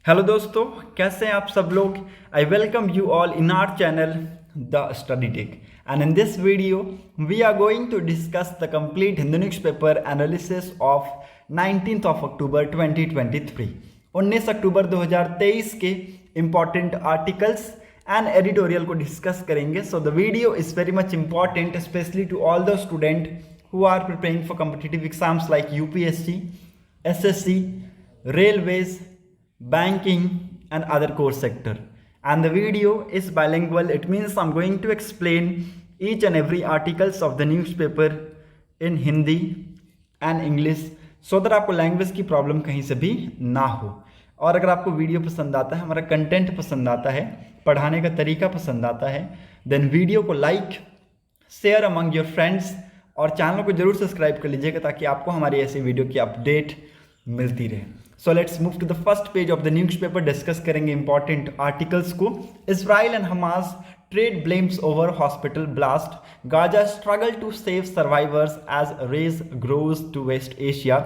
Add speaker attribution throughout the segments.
Speaker 1: Hello दोस्तों, कैसे हैं आप सब लोग। I welcome you all in our channel the study tech and in this video we are going to discuss the complete Hindu newspaper analysis of 19th of October 2023। 19 October 2023 के important articles and editorial को discuss करेंगे। So the video is very much important specially to all the student who are preparing for competitive exams like UPSC, SSC, railways, banking and other core sector. And the video is bilingual. It means I'm going to explain each and every articles of the newspaper in Hindi and English so that आपको language की problem कहीं से भी ना हो। और अगर आपको वीडियो पसंद आता है, हमारा कंटेंट पसंद आता है, पढ़ाने का तरीका पसंद आता है, देन वीडियो को like share among your friends और चैनल को जरूर सब्सक्राइब कर लीजिएगा ताकि आपको हमारी ऐसी वीडियो की अपडेट मिलती रहे। So let's move to the first page of the newspaper. Discuss करेंगे इंपॉर्टेंट आर्टिकल्स को। Israel and Hamas trade blames over hospital blast. Gaza struggle to save survivors as race grows to West Asia.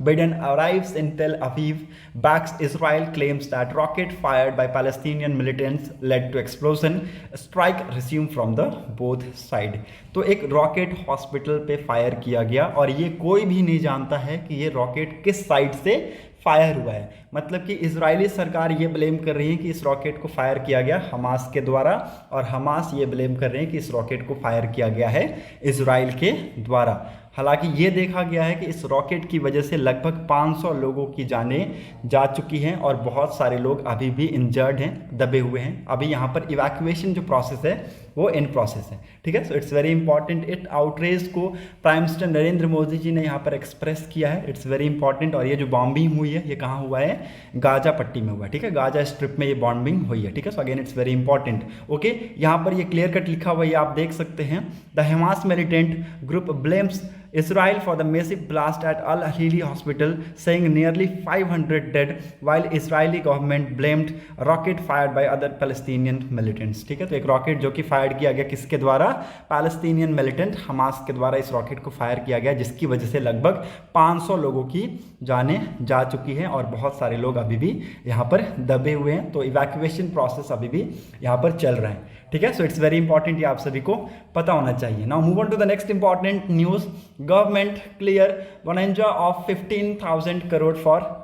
Speaker 1: Biden arrives in Tel Aviv, backs Israel claims that rocket fired by Palestinian militants led to explosion. Strike resumed from the both side. तो एक rocket hospital पे fire किया गया और ये कोई भी नहीं जानता है कि ये रॉकेट किस साइड से फायर हुआ है। मतलब कि इजरायली सरकार ये ब्लेम कर रही है कि इस रॉकेट को फायर किया गया हमास के द्वारा और हमास ये ब्लेम कर रहे हैं कि इस रॉकेट को फायर किया गया है इजराइल के द्वारा। हालांकि ये देखा गया है कि इस रॉकेट की वजह से लगभग 500 लोगों की जानें जा चुकी हैं और बहुत सारे लोग अभी भी इंजर्ड हैं, दबे हुए हैं। अभी यहाँ पर इवैक्यूएशन जो प्रोसेस है वो इन प्रोसेस है। ठीक है, so it's very important. It outrage को प्राइम मिनिस्टर नरेंद्र मोदी जी ने यहाँ पर एक्सप्रेस किया है। It's very important. और ये जो बॉम्बिंग हुई है ये कहाँ हुआ है? गाजा पट्टी में हुआ है। ठीक है, गाजा स्ट्रिप में ये बॉम्बिंग हुई है। ठीक है, so again it's very important. Okay, यहाँ पर ये क्लियर कट लिखा हुआ है, आप देख सकते हैं। The Hamas militant group blames Israel for the massive blast at Al Ahli Hospital, saying nearly 500 dead, while Israeli government blamed rocket fired by other Palestinian militants. ठीक है, तो एक रॉकेट जो कि फायर किया गया किसके द्वारा? पैलेस्टीनियन मिलिटेंट हमास के द्वारा इस रॉकेट को फायर किया गया, जिसकी वजह से लगभग 500 लोगों की जानें जा चुकी हैं और बहुत सारे लोग अभी भी यहाँ पर दबे हुए हैं। तो इवैक्यूएशन प्रोसेस अभी भी यहाँ पर चल रहा है। ठीक है, सो इट्स वेरी इंपॉर्टेंट, ये आप सभी को पता होना चाहिए। Now move on to the next important news. Government clear bonanza of 15,000 crore for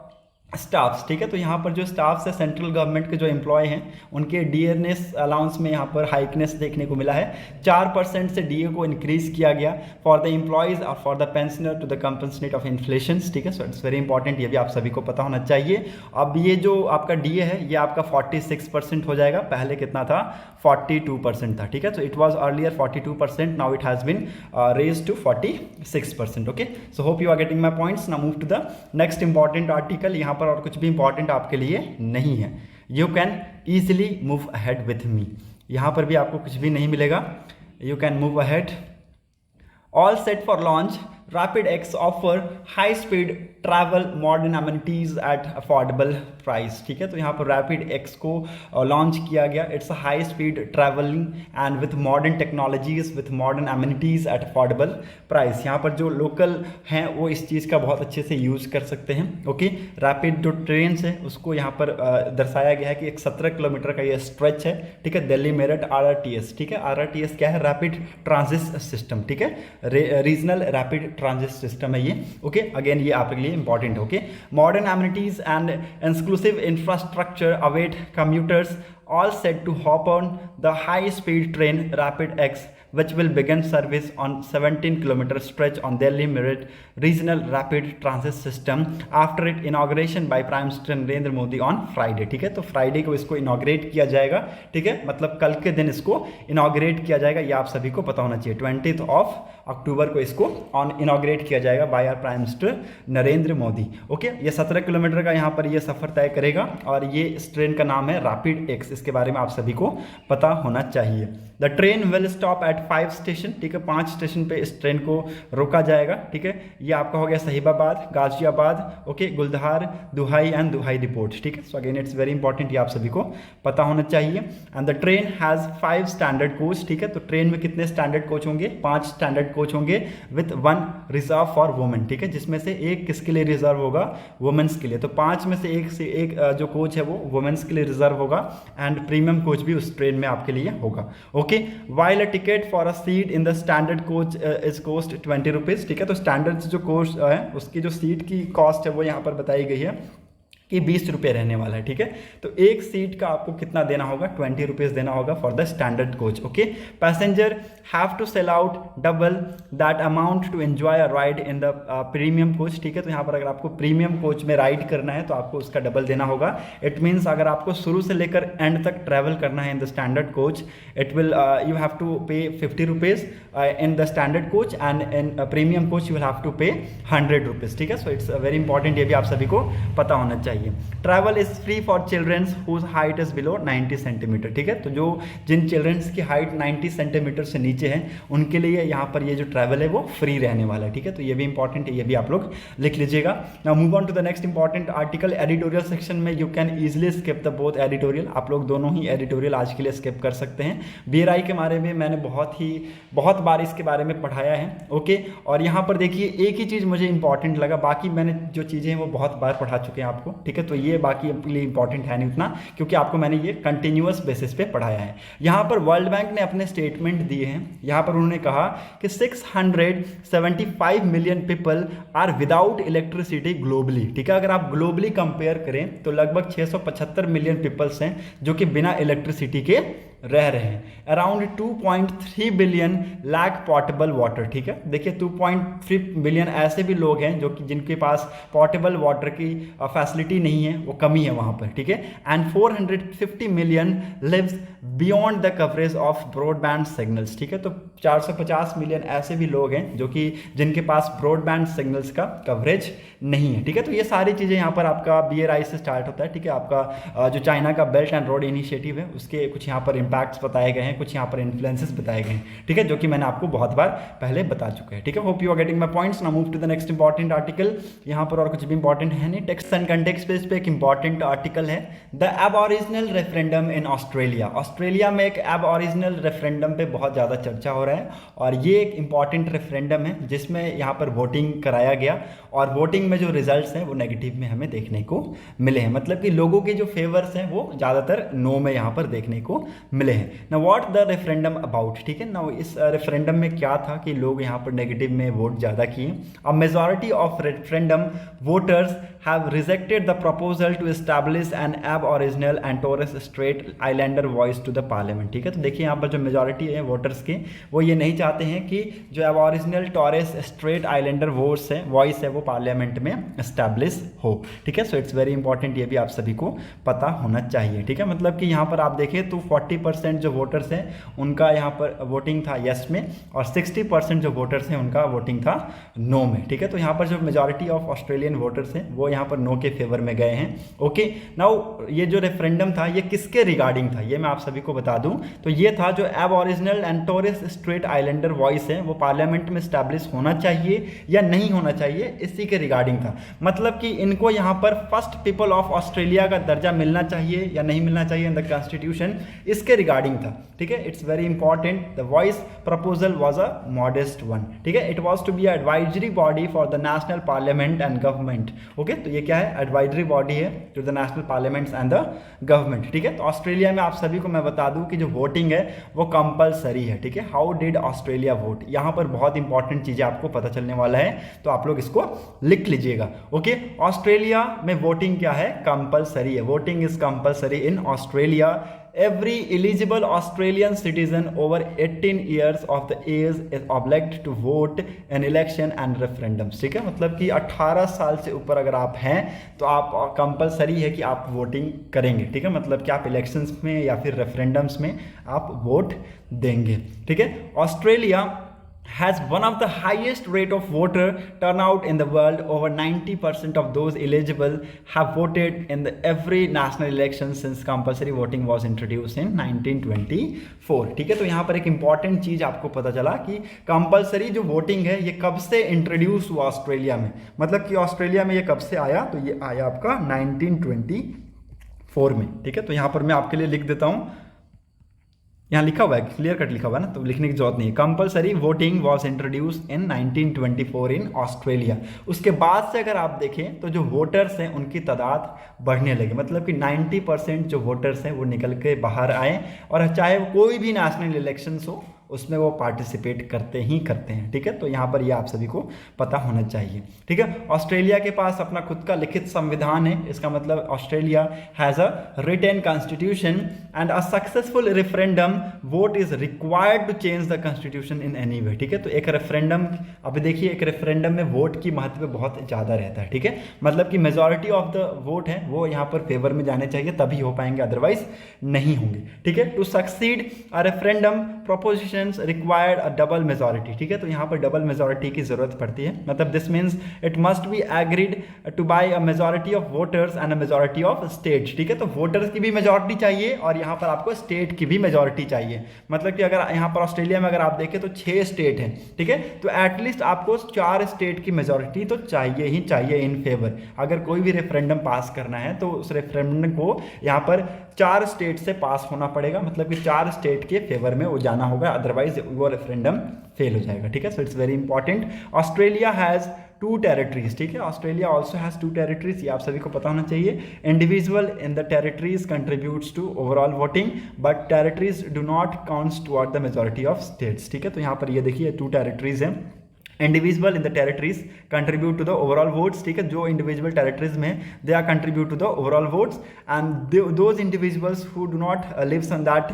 Speaker 1: staffs. ठीक है, तो यहाँ पर जो स्टाफ्स है सेंट्रल गवर्नमेंट के जो एम्प्लॉय हैं उनके डीएनएस अलाउंस में यहाँ पर हाइकनेस देखने को मिला है। 4% से डीए को इंक्रीज किया गया फॉर द एम्प्लॉयज़ और for the pensioner to the compensate of inflation. ठीक है, सो इट्स वेरी इंपॉर्टेंट, ये भी आप सभी को पता होना चाहिए। अब ये जो आपका डीए है ये आपका 46% हो जाएगा। पहले कितना था? 42% था। ठीक है, तो it was earlier 42%, now it has been raise to 46%। Okay, so hope you are getting my points. Now move to the next important article. यहाँ पर और कुछ भी इंपॉर्टेंट आपके लिए नहीं है। You can easily move ahead with me. यहाँ पर भी आपको कुछ भी नहीं मिलेगा। You can move ahead. All set for launch rapid x offer high speed travel modern amenities at affordable price. ठीक है, तो यहाँ पर रैपिड एक्स को लॉन्च किया गया। It's a high speed travelling and with modern technologies with modern amenities at affordable price. यहाँ पर जो लोकल हैं वो इस चीज़ का बहुत अच्छे से यूज़ कर सकते हैं। ओके, रैपिड जो ट्रेन है उसको यहाँ पर दर्शाया गया है कि एक 17 किलोमीटर का ये स्ट्रेच है। ठीक है, दिल्ली मेरठ RRTS। ठीक है, RRTS क्या है? Rapid transit system. ठीक है, रीजनल रैपिड ट्रांजिट सिस्टम है ये। ओके, अगेन ये आपके लिए important. Okay, modern amenities and exclusive infrastructure await commuters all set to hop on the high speed train Rapid X, which will begin service on 17-kilometer stretch on Delhi Meerut regional rapid transit system after its inauguration by Prime Minister Narendra Modi on Friday। ठीक है, तो Friday को इसको inaugurate किया जाएगा। ठीक है, मतलब कल के दिन इसको इनॉग्रेट किया जाएगा, ये आप सभी को पता होना चाहिए। 20th ऑफ अक्टूबर को इसको इनॉग्रेट किया जाएगा by our prime minister Narendra Modi. Okay, ये 17 किलोमीटर का यहाँ पर ये सफ़र तय करेगा और ये इस ट्रेन का नाम है रैपिड एक्स। इसके बारे में आप सभी को पता होना चाहिए। The train will stop at at 5 station, ठीक है, 5 स्टेशन पे इस ट्रेन को रोका जाएगा, ठीक है। ये आपका हो गया साहिबाबाद, गाजियाबाद, ओके, गुलदार, दुहाई एंड दुहाई रिपोर्ट, ठीक है। So again it's very important, ये आप सभी को पता होना चाहिए। And the train has 5 standard coach, ठीक है। तो ट्रेन में कितने स्टैंडर्ड कोच होंगे? 5 स्टैंडर्ड कोच होंगे विथ 1 रिजर्व फॉर वुमेन, ठीक है, जिसमें से एक किसके लिए रिजर्व होगा? वुमेन्स के लिए। तो 5 में से एक जो कोच है वो वुमेन्स के लिए रिजर्व होगा एंड प्रीमियम कोच भी उस ट्रेन में आपके लिए होगा, okay. While a ticket for a seat in the standard coach is cost 20 rupees, ठीक है। तो स्टैंडर्ड जो कोच है उसकी जो सीट की कॉस्ट है वो यहाँ पर बताई गई है कि 20 रुपये रहने वाला है, ठीक है। तो एक सीट का आपको कितना देना होगा? 20 रुपीज़ देना होगा for the standard coach, okay. Passenger have to sell out double that amount to enjoy a ride in the premium coach, ठीक है। तो यहाँ पर अगर आपको प्रीमियम कोच में राइड करना है तो आपको उसका डबल देना होगा। इट मीन्स अगर आपको शुरू से लेकर एंड तक ट्रैवल करना है in the standard coach, it will you have to pay 50 rupees in the standard coach and in premium coach you will have to pay 100 rupees, ठीक है। सो इट्स वेरी इंपॉर्टेंट, ये भी आप सभी को पता होना चाहिए। Travel is free for childrens whose height is below 90 centimetre, ठीक है। तो जो जिन चिल्ड्रंस की हाइट 90 सेंटीमीटर से नीचे है उनके लिए यहाँ पर ये जो ट्रैवल है वो फ्री रहने वाला है, ठीक है। तो ये भी इंपॉर्टेंट है, ये भी आप लोग लिख लीजिएगा। Now move on to the next important article. Editorial section में you can easily skip the both editorial, आप लोग दोनों ही एडिटोरियल आज के लिए स्किप कर सकते हैं। BRI के बारे में मैंने बहुत बार इसके बारे में पढ़ाया है, ओके। और यहाँ पर देखिए एक ही चीज़ मुझे इंपॉर्टेंट लगा, बाकी मैंने जो चीज़ें हैं वो बहुत बार पढ़ा चुके हैं आपको, ठीक है। तो ये बाकी आपके लिए इंपॉर्टेंट है नहीं उतना, क्योंकि आपको मैंने ये कंटिन्यूअस बेसिस पे पढ़ाया है। यहाँ पर वर्ल्ड बैंक ने अपने स्टेटमेंट दिए हैं, यहाँ पर उन्होंने कहा कि 675 million people are without electricity globally, ठीक है। अगर आप ग्लोबली कंपेयर करें तो लगभग 675 मिलियन पीपल्स हैं जो कि बिना इलेक्ट्रिसिटी के रह रहे हैं। Around 2.3 billion lack portable water, ठीक है। देखिए 2.3 बिलियन ऐसे भी लोग हैं जो कि जिनके पास पोर्टेबल वाटर की फैसिलिटी नहीं है, वो कमी है वहाँ पर, ठीक है। And 450 million lives beyond the coverage of broadband signals, ठीक है। तो 450 मिलियन ऐसे भी लोग हैं जो कि जिनके पास ब्रॉडबैंड सिग्नल्स का कवरेज नहीं है, ठीक है। तो ये सारी चीज़ें यहाँ पर आपका BRI से स्टार्ट होता है, ठीक है। आपका जो चाइना का बेल्ट एंड रोड इनिशिएटिव है उसके कुछ यहाँ पर इम्पैक्ट्स बताए गए हैं, कुछ यहाँ पर इन्फ्लुएंसेस बताए गए हैं, ठीक है, जो कि मैंने आपको बहुत बार पहले बता चुका है, ठीक है। Hope you are getting my points. Now move to the next important article. यहाँ पर और कुछ भी इंपॉर्टेंट है नहीं, टेक्स्ट एंड कंटेक्स्ट पेज पे एक इंपॉर्टेंट आर्टिकल है, the aboriginal referendum in Australia. Australia में एक एबॉरिजिनल रेफरेंडम पे बहुत ज़्यादा चर्चा हो रहा है और ये एक इंपॉर्टेंट रेफरेंडम है जिसमें यहाँ पर वोटिंग कराया गया और वोटिंग में जो रिजल्ट्स हैं वो नेगेटिव में हमें देखने को मिले हैं, मतलब कि लोगों के जो फेवर्स हैं वो ज़्यादातर नो में यहाँ पर देखने को मिले हैं। ना व्हाट द रेफरेंडम अबाउट, ठीक है ना, इस रेफरेंडम में क्या था कि लोग यहाँ पर नेगेटिव में वोट ज़्यादा किए। अ majority of referendum voters have rejected the proposal to establish an Aboriginal and Torres Strait Islander voice to the parliament, ठीक है। तो देखिए यहाँ पर जो मेजॉरिटी है वोटर्स के वो ये नहीं चाहते हैं कि जो एबॉरिजिनल टॉरेस स्ट्रेट आइलैंडर वॉइस है वो पार्लियामेंट में एस्टैब्लिश हो, ठीक है। सो इट्स वेरी इंपॉर्टेंट, ये भी आप सभी को पता होना चाहिए, ठीक है। मतलब कि यहाँ पर आप देखें तो 40% जो वोटर्स हैं उनका यहाँ पर वोटिंग था यस में और 60% जो वोटर्स हैं उनका वोटिंग था नो में, ठीक है। तो यहाँ पर जो मेजॉरिटी ऑफ ऑस्ट्रेलियन वोटर्स हैं वो यहाँ पर नो के फेवर में गए हैं, ओके। नाउ ये जो रेफरेंडम था ये किसके रिगार्डिंग था ये मैं आप सभी को बता दूं, तो ये था जो aboriginal and Torres Strait islander voice है वो पार्लियामेंट में स्टैब्लिश होना चाहिए या नहीं होना चाहिए, इसी के रिगार्डिंग था। मतलब कि इनको यहाँ पर फर्स्ट पीपल ऑफ ऑस्ट्रेलिया का दर्जा मिलना चाहिए या नहीं मिलना चाहिए इन द कॉन्स्टिट्यूशन, इसके रिगार्डिंग था, ठीक है। It's very important, the voice proposal was a modest one, ठीक है। It was to be advisory body for the national parliament and government, okay. तो ये क्या है, एडवाइजरी बॉडी है to the national parliaments and the government, ठीक है। तो ऑस्ट्रेलिया में आप सभी को मैं बता दूं कि जो वोटिंग है वो कंपलसरी है, ठीक है। हाउ डिड ऑस्ट्रेलिया वोट, यहाँ पर बहुत इंपॉर्टेंट चीजें आपको पता चलने वाला है, तो आप लोग इसको लिख लीजिएगा, ओके। ऑस्ट्रेलिया में वोटिंग क्या है, कंपलसरी है। Voting is compulsory in Australia. Every eligible Australian citizen over 18 years of the age is obliged to vote in election and referendums, ठीक है। मतलब कि 18 साल से ऊपर अगर आप हैं तो आप कंपलसरी है कि आप वोटिंग करेंगे, ठीक है। मतलब कि आप इलेक्शंस में या फिर रेफरेंडम्स में आप वोट देंगे, ठीक है। Australia has one of the highest rate of voter turnout in the world. Over 90% of those eligible have voted in the every national election since compulsory voting was introduced in 1924. ठीक है, तो यहाँ पर एक important चीज आपको पता चला कि कंपलसरी जो वोटिंग है ये कब से इंट्रोड्यूस हुआ ऑस्ट्रेलिया में, मतलब कि ऑस्ट्रेलिया में ये कब से आया, तो ये आया आपका 1924 में। ठीक है, तो यहाँ पर मैं आपके लिए लिख देता हूँ, यहाँ लिखा हुआ है, क्लियर कट लिखा हुआ है ना, तो लिखने की जरूरत नहीं है। Compulsory voting was introduce in 1924 in Australia. उसके बाद से अगर आप देखें तो जो वोटर्स हैं उनकी तादाद बढ़ने लगी, मतलब कि 90% जो वोटर्स हैं वो निकल के बाहर आए, और चाहे वो कोई भी नेशनल इलेक्शंस हो उसमें वो पार्टिसिपेट करते ही करते हैं। ठीक है, तो यहाँ पर ये आप सभी को पता होना चाहिए। ठीक है, ऑस्ट्रेलिया के पास अपना खुद का लिखित संविधान है, इसका मतलब Australia has a written constitution and a successful referendum vote is required to change the constitution in any way. ठीक है, तो एक रेफरेंडम, अभी देखिए एक रेफरेंडम में वोट की महत्व बहुत ज़्यादा रहता है। ठीक है, मतलब कि मेजॉरिटी ऑफ द वोट है वो यहाँ पर फेवर में जाने चाहिए, तभी हो पाएंगे, अदरवाइज नहीं होंगे। ठीक है, to succeed a referendum proposition required a double majority. ठीक है, तो यहाँ पर डबल मेजॉरिटी की जरूरत पड़ती है, मतलब this means it must be agreed to by a majority of voters and a majority of states. ठीक है, तो वोटर्स की भी मेजॉरिटी चाहिए और यहाँ पर आपको स्टेट की भी मेजॉरिटी चाहिए, मतलब कि अगर यहाँ पर ऑस्ट्रेलिया में अगर आप देखें तो 6 स्टेट हैं। ठीक है, तो एटलीस्ट आपको 4 स्टेट की मेजॉरिटी तो चाहिए ही चाहिए इन फेवर। अगर कोई भी रेफरेंडम पास करना है तो उस रेफरेंडम को यहाँ पर 4 स्टेट से पास होना पड़ेगा, मतलब कि 4 स्टेट के फेवर में वो जाना होगा, अदरवाइज वो रेफरेंडम फेल हो जाएगा। ठीक है, so it's very important. Australia has 2 territories. ठीक है, ऑस्ट्रेलिया ऑल्सो हैज़ 2 टेरिटरीज, ये आप सभी को पता होना चाहिए। Individual in the territories contributes to overall voting but territories do not counts toward the majority of states. ठीक है, तो यहाँ पर ये देखिए 2 टेरिटरीज हैं। Individual in the territories contribute to the overall votes. ठीक है, जो इंडिविजुअल टेरिटरीज में they are contribute to the overall votes and those individuals who do not lives on that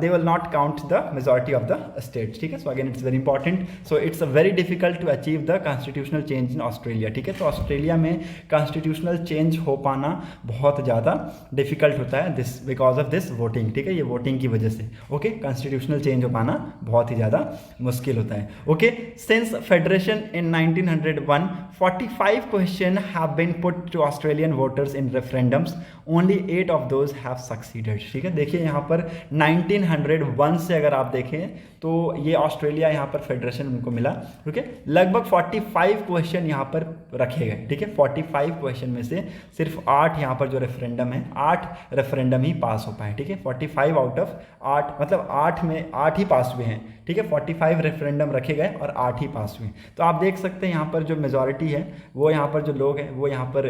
Speaker 1: they will not count the majority of the states. ठीक है, so again it's very important. So it's very difficult to achieve the constitutional change in Australia. ठीक है, तो Australia में constitutional change हो पाना बहुत ज़्यादा डिफिकल्ट होता है, this because of this voting. ठीक है, ये वोटिंग की वजह से ओके कॉन्स्टिट्यूशनल चेंज हो पाना बहुत ही ज़्यादा मुश्किल होता है। Okay, since Federation in 1901, 45 questions have been put to Australian voters in referendums. Only 8 of those have succeeded. ठीक है, देखिए यहाँ पर 1901 से अगर आप देखें तो ये ऑस्ट्रेलिया यहाँ पर फेडरेशन उनको मिला। ओके, लगभग 45 क्वेश्चन यहाँ पर रखे गए। ठीक है, 45 क्वेश्चन में से सिर्फ 8 यहाँ पर जो रेफरेंडम है, 8 रेफरेंडम ही पास हो पाए। ठीक है, 45 आउट ऑफ 8, मतलब 8 में 8 ही पास हुए हैं। ठीक है, 45 रेफरेंडम रखे गए और 8 ही पास हुए। तो आप देख सकते हैं यहाँ पर जो मेजॉरिटी है वो यहाँ पर जो लोग हैं वो यहाँ पर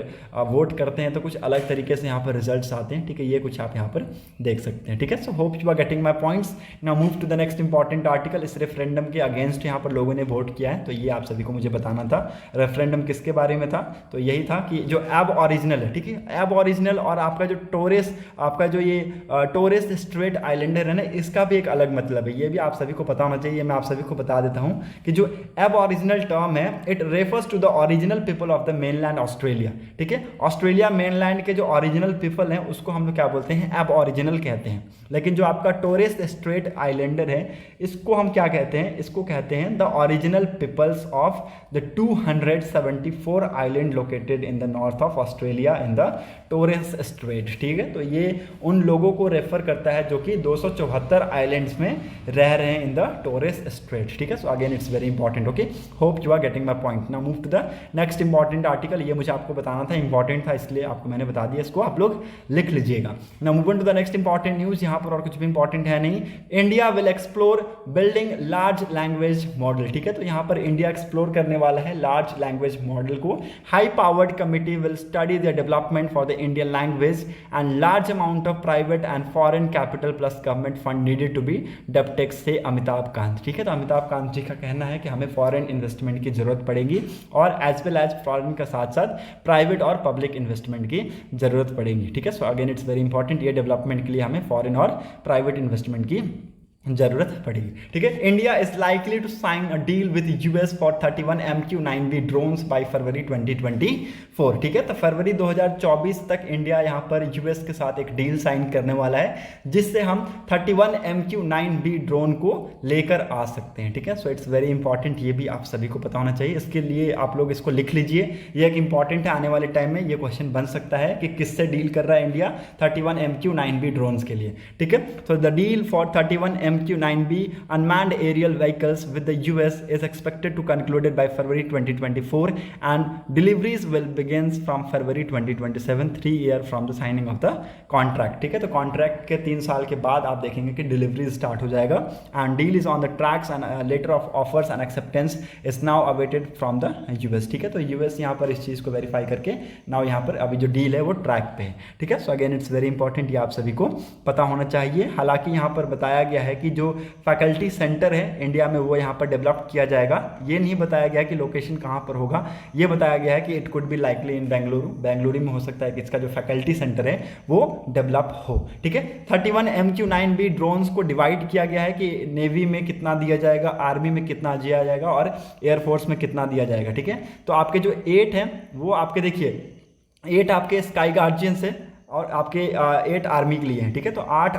Speaker 1: वोट करते हैं तो कुछ अलग तरीके से यहाँ पर रिजल्ट्स आते हैं। ठीक है, ये कुछ आप यहाँ पर देख सकते हैं। ठीक है, so hope you are getting my points. Now move to the next important article. इस रेफरेंडम के अगेंस्ट यहाँ पर लोगों ने वोट किया है, तो ये आप सभी को मुझे बताना था। रेफरेंडम किसके बारे में था, तो यही था कि जो एब ओरिजिनल है, ठीक है, एब ओरिजिनल और आपका जो टोरेस, आपका जो ये टोरेस स्ट्रेट आइलैंडर है ना, इसका भी एक अलग मतलब है, ये भी आप सभी को पता होना चाहिए। मैं आप सभी को बता देता हूँ कि जो एब ओरिजिनल टर्म है it refers to the original people of the mainland Australia. ठीक है, ऑस्ट्रेलिया मेनलैंड के जो ओरिजिनल पीपल हैं उसको हम लोग क्या बोलते हैं, एब ओरिजिनल कहते हैं। लेकिन जो आपका टोरेस स्ट्रेट आइलैंडर है इसको हम क्या कहते हैं, इसको कहते हैं the original peoples of the 274 island located in the north of Australia in the Torres Strait. ठीक है, तो ये उन लोगों को रेफर करता है जो कि 274 आइलैंड्स में रह रहे हैं इन द टोरेस स्ट्रेट। ठीक है, so again it's very important. Okay, hope you are getting my point. Now move to the next important article. ये मुझे आपको बताना था, इंपॉर्टेंट था इसलिए आपको मैंने बता दिया, इसको आप लोग लिख लीजिएगा। Now move on to the next important news. यहाँ पर और कुछ भी इंपॉर्टेंट है नहीं। India will explore building large language model. ठीक है, तो यहाँ पर इंडिया एक्सप्लोर करने वाला है लार्ज लैंग्वेज मॉडल को। High powered committee will study the development for the Indian language and large amount of private and foreign capital plus government fund needed to be डेप्टेक्स से अमिताभ कांत। ठीक है, तो अमिताभ कांत जी का कहना है कि हमें फॉरेन इन्वेस्टमेंट की जरूरत पड़ेगी और एज वेल एज फॉरेन का साथ साथ प्राइवेट और पब्लिक इन्वेस्टमेंट की जरूरत पड़ेगी। ठीक है, so again it's very important, ये डेवलपमेंट के लिए हमें फॉरेन और प्राइवेट इन्वेस्टमेंट की जरूरत पड़ेगी। ठीक है, India is likely to sign a deal with US for 31 MQ-9B drones by February 2024। ठीक है, तो फरवरी 2024 तक इंडिया यहाँ पर यूएस के साथ एक डील साइन करने वाला है, जिससे हम 31 MQ-9B ड्रोन को लेकर आ सकते हैं। ठीक है, सो इट्स वेरी इंपॉर्टेंट, ये भी आप सभी को पता होना चाहिए। इसके लिए आप लोग इसको लिख लीजिए, ये एक इंपॉर्टेंट है, आने वाले टाइम में ये क्वेश्चन बन सकता है कि किससे डील कर रहा है इंडिया 31 MQ-9B ड्रोन्स के लिए। ठीक है, so the deal for 31 MQ-9B unmanned aerial vehicles with the US is expected to concluded by February 2024 and deliveries will begins from February 2027, 3 year from the signing of the contract। ठीक है, तो contract के 3 साल के बाद आप देखेंगे कि डिलीवरी स्टार्ट हो जाएगा and deal is on the tracks and later of offers and acceptance is now awaited from the US। ठीक है, तो US यहाँ पर इस चीज़ को वेरीफाई करके नाउ यहाँ पर अभी जो डील है वो ट्रैक पे है। ठीक है, so again it's very important, ये आप सभी को पता होना चाहिए। हालांकि यहाँ पर बताया गया है कि जो फैकल्टी सेंटर है इंडिया में वो यहाँ पर डेवलप किया जाएगा। ये नहीं बताया गया कि लोकेशन कहाँ पर होगा, ये बताया गया है कि इट कुड बी लाइकली इन बेंगलुरु में हो सकता है कि इसका जो फैकल्टी सेंटर है वो डेवलप हो। ठीक है, 31 MQ-9B ड्रोन्स को डिवाइड किया गया है कि नेवी में कितना दिया जाएगा, आर्मी में कितना दिया जाएगा और एयरफोर्स में कितना दिया जाएगा। ठीक है, तो आपके जो 8 हैं वो आपके देखिए 8 आपके स्काई गार्जियंस है और आपके 8 आर्मी के लिए हैं। ठीक है, तो 8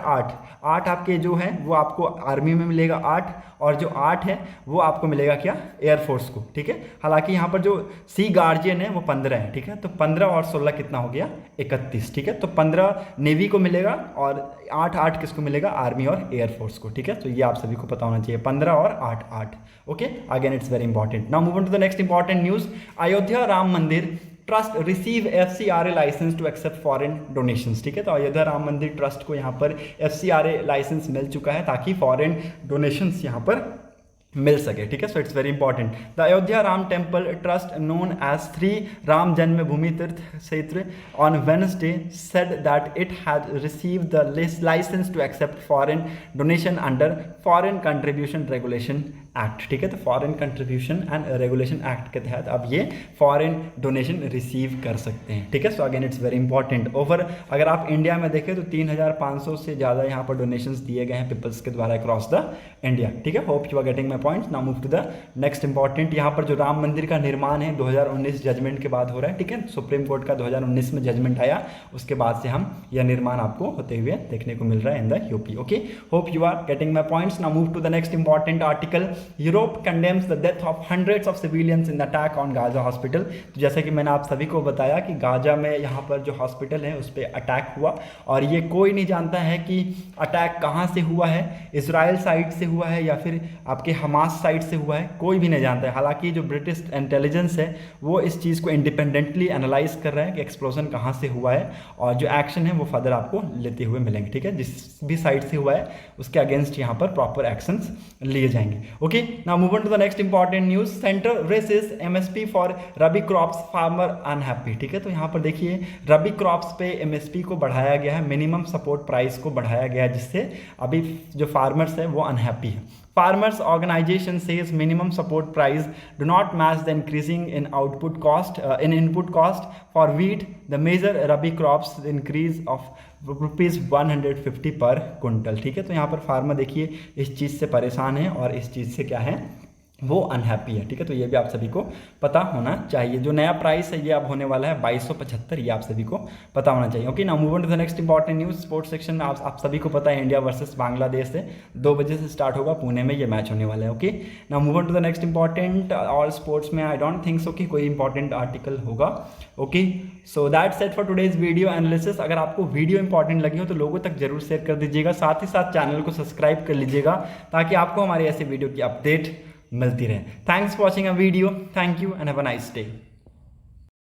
Speaker 1: आपके जो हैं वो आपको आर्मी में मिलेगा 8, और जो 8 है वो आपको मिलेगा क्या, एयरफोर्स को। ठीक है, हालांकि यहाँ पर जो सी गार्जियन है वो 15 है। ठीक है, तो 15 और 16 कितना हो गया, 31। ठीक है, तो 15 नेवी को मिलेगा और 8 किसको मिलेगा, आर्मी और एयरफोर्स को। ठीक है, तो ये आप सभी को पता होना चाहिए, 15 और 8। Okay, again it's very important. Now move on to the next important news. Ayodhya Ram Mandir trust receive FCRA license to accept foreign donations. ठीक है, तो अयोध्या राम मंदिर ट्रस्ट को यहाँ पर FCRA लाइसेंस मिल चुका है ताकि फॉरेन डोनेशंस यहाँ पर मिल सके। ठीक है, so it's very important. The Ayodhya Ram temple trust known as 3 Ram Janmabhoomi Teerth Kshetra on Wednesday said that it had received the licence to accept foreign donation under foreign contribution regulation act. ठीक है, तो foreign contribution and regulation act के तहत अब ये foreign donation receive कर सकते हैं। ठीक है, so again it's very important. Over अगर आप इंडिया में देखें तो 3500 से ज़्यादा यहाँ पर डोनेशंस दिए गए हैं पीपल्स के द्वारा अक्रॉस द इंडिया। ठीक है, hope you are getting my points. Now move to the next important. यहाँ पर जो राम मंदिर का निर्माण है 2019 जजमेंट के बाद हो रहा है। ठीक है, सुप्रीम कोर्ट का 2019 में जजमेंट आया, उसके बाद से हम यह निर्माण आपको होते हुए देखने को मिल रहा है in the UP. Okay, hope you are getting my points. Now move to the next important article. Europe condemns the death of hundreds of civilians in attack on Gaza hospital. तो जैसा कि मैंने आप सभी को बताया कि गाजा में यहाँ पर जो हॉस्पिटल है उस पर अटैक हुआ, और ये कोई नहीं जानता है कि अटैक कहाँ से हुआ है, इजराइल साइड से हुआ है या फिर आपके हमास साइड से हुआ है, कोई भी नहीं जानता है। हालांकि जो ब्रिटिश इंटेलिजेंस है वो इस चीज़ को इंडिपेंडेंटली एनालाइज कर रहा है कि एक्सप्लोजन कहाँ से हुआ है, और जो एक्शन है वो फर्दर आपको लेते हुए मिलेंगे। ठीक है, जिस भी साइड से हुआ है उसके अगेंस्ट यहाँ पर प्रॉपर एक्शंस लिए जाएंगे। Okay, now move on to the next important news. Centre raises MSP for rabi crops, farmer unhappy. ठीक है, तो यहाँ पर देखिए रबी क्रॉप्स पे MSP को बढ़ाया गया है, मिनिमम सपोर्ट प्राइस को बढ़ाया गया है, जिससे अभी जो फार्मर्स है वो अनहैप्पी है। Farmers organization says minimum support price do not match the increasing in output cost in input cost for wheat. The major rabi crops increase of rupees 150 पर कुंटल। ठीक है, तो यहाँ पर फार्मर देखिए इस चीज़ से परेशान है और इस चीज़ से क्या है, वो अनहैप्पी है। ठीक है, तो ये भी आप सभी को पता होना चाहिए। जो नया प्राइस है ये अब होने वाला है 2275, ये आप सभी को पता होना चाहिए। Okay, now move on to the next important news. Sports section में आप सभी को पता है इंडिया वर्सेस बांग्लादेश से 2 बजे से स्टार्ट होगा, पुणे में ये मैच होने वाला है। Okay, now move on to the next important. All sports में आई डोंट थिंक सो कि कोई इंपॉर्टेंट आर्टिकल होगा। Okay, so that's it for today's video analysis. अगर आपको वीडियो इंपॉर्टेंट लगी हो तो लोगों तक जरूर शेयर कर दीजिएगा, साथ ही साथ चैनल को सब्सक्राइब कर लीजिएगा ताकि आपको हमारी ऐसे वीडियो की अपडेट मिलती रहे। Thanks for watching a video, thank you and have a nice day.